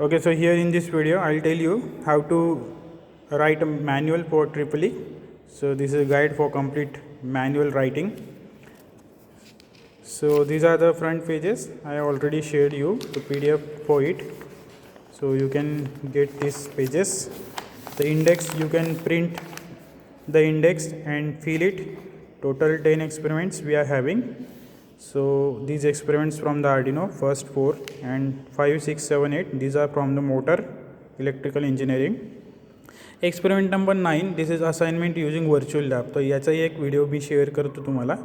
Okay, so here in this video I'll tell you how to write a manual for EEE. So this is a guide for complete manual writing. So these are the front pages. I already shared you the PDF for it, so you can get these pages. The index, you can print the index and fill it. Total 10 experiments we are having. So these experiments from the Arduino, first 4 and 5, 6, 7, 8, these are from the motor electrical engineering. Experiment number 9, this is assignment using virtual lab. तर याचाही एक video मी share करतो तुम्हाला.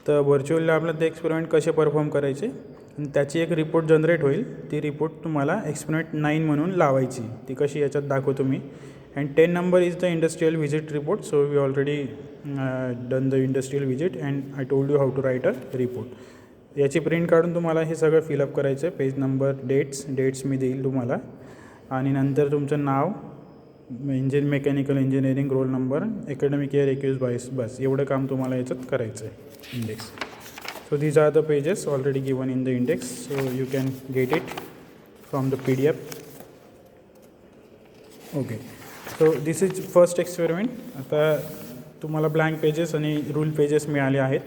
तर virtual लॅबला ते experiment कसे perform करायचे आणि त्याची एक रिपोर्ट जनरेट होईल. ती रिपोर्ट तुम्हाला एक्सपेरिमेंट 9 म्हणून लावायची. ती कशी याच्यात दाखवतो मी. And 10 number is the industrial visit report. So we already done the industrial visit and I told you how to write a report. याची प्रिंट काढून तुम्हाला हे सगळं फिलअप करायचं आहे. पेज नंबर, डेट्स मी देईल तुम्हाला आणि नंतर तुमचं नाव, mechanical engineering, roll number, academic year 21-22, बस एवढं काम तुम्हाला याच्यात करायचं आहे. Index. So these are the pages already given in the index. So you can get it from the PDF. Okay, so this is first experiment. आता तुम्हाला blank pages आणि रूल पेजेस मिळाले आहेत.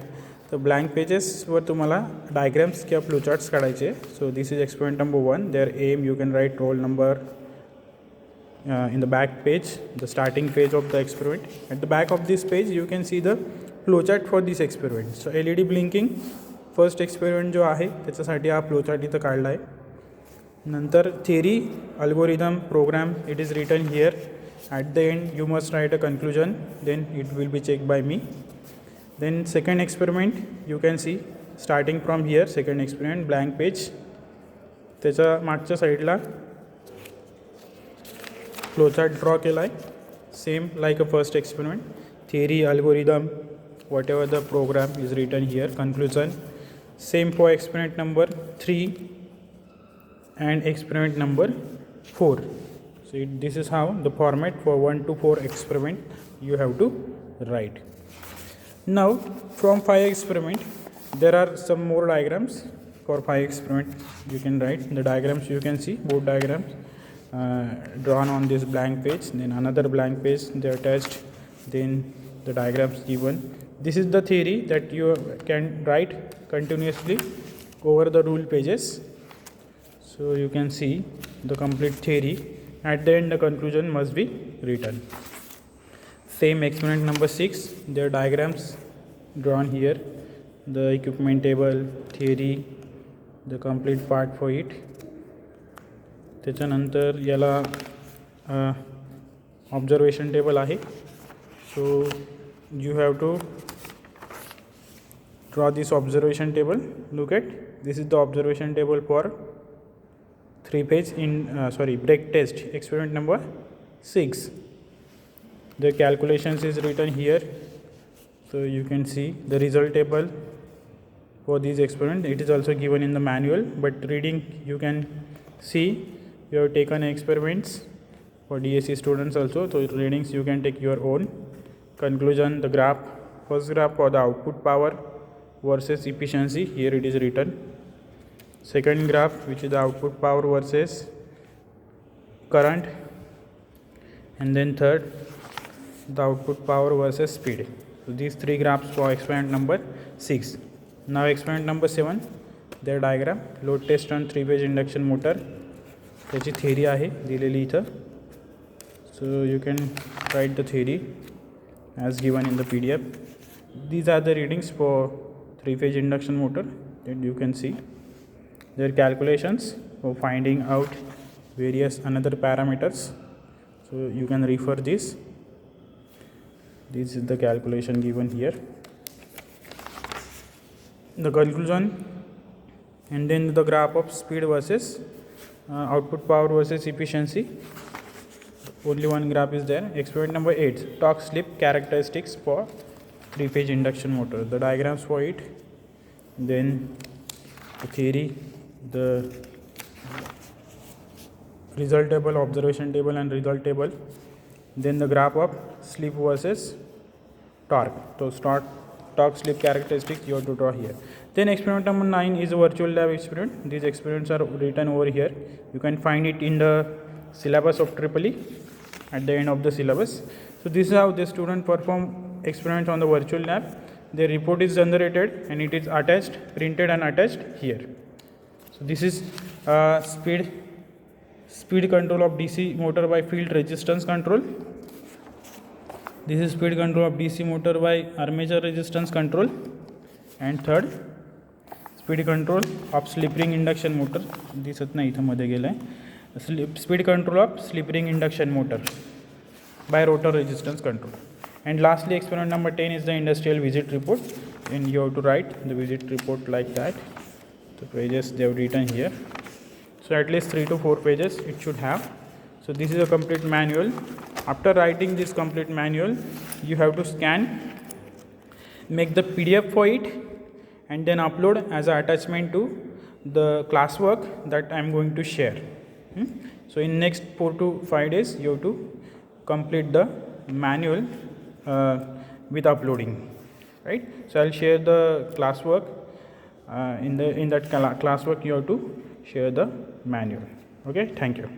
तर ब्लँक पेजेसवर तुम्हाला डायग्राम्स किंवा flowcharts काढायचे. So this is experiment number 1. There um you can write roll number in the back page, the starting page of the experiment. At the back of this page you can see the flowchart for this experiment. So LED blinking first experiment जो आहे त्याच्यासाठी हा flowchart इथं काढला आहे. नंतर theory, algorithm, program, it is written here. At the end you must write a conclusion, then it will be checked by me. Then second experiment you can see starting from here, second experiment blank page. त्याच्या मागच्या साईडला flowchart draw केला आहे. Same like a first experiment. Theory, algorithm, whatever the program is written here. Conclusion same for experiment number 3 and experiment number 4. So this is how the format for 1 to 4 experiment you have to write. Now from 5 experiment there are some more diagrams. For 5 experiment you can write the diagrams. You can see both diagrams drawn on this blank page, then another blank page they attached, then the diagrams given. This is the theory that you can write continuously over the rule pages. So you can see the complete theory. At the end the conclusion must be written. Same experiment number 6, their diagrams drawn here, the equipment table, theory, the complete part for it. त्याच्यानंतर याला observation table आहे. So you have to draw this observation table. Look at this is the observation table for 3 page in break test experiment number 6. The calculations is written here. So you can see the result table for this experiment. It is also given in the manual, but reading you can see. You have taken experiments for DSC students also, so readings you can take your own. Conclusion, the graph, first graph for the output power versus efficiency, here it is written. Second graph, which is the output power versus current, and then third, the output power versus speed. So these 3 graphs for experiment number 6. Now experiment number 7, their diagram, load test on 3-phase induction motor. त्याची theory आहे दिलेली इथं. So you can write the theory as given in the PDF. These are the readings for 3-phase induction motor that you can see. Their calculations for finding out various another parameters. So you can refer this. This is the calculation given here. The conclusion, and then the graph of speed versus output power versus efficiency. Only one graph is there. Experiment number 8, torque slip characteristics for 3-phase induction motor. The diagrams for it, then the theory, the result table, observation table and result table, then the graph of slip versus torque. So torque slip characteristics you have to draw here. Then experiment number 9 is a virtual lab experiment. These experiments are written over here. You can find it in the syllabus of EEE at the end of the syllabus. So this is how the student perform experiments on the virtual lab. The report is generated and it is attached, printed and attached here. So this is speed control of DC motor by field resistance control. This is speed control of DC motor by armature resistance control. And third, speed control of slip ring induction motor. दिसत नाही इथं मध्ये गेलं आहे. Speed control of slip ring induction motor by rotor resistance control. And lastly, experiment number 10 is the industrial visit report, and you have to write the visit report like that. The pages they have written here. So at least 3 to 4 pages it should have. So this is a complete manual. After writing this complete manual, you have to scan, make the PDF for it, and then upload as an attachment to the classwork that I am going to share. So in next 4 to 5 days, you have to complete the manual with uploading, right? So I'll share the classwork. In that classwork, you have to share the manual. Okay, thank you.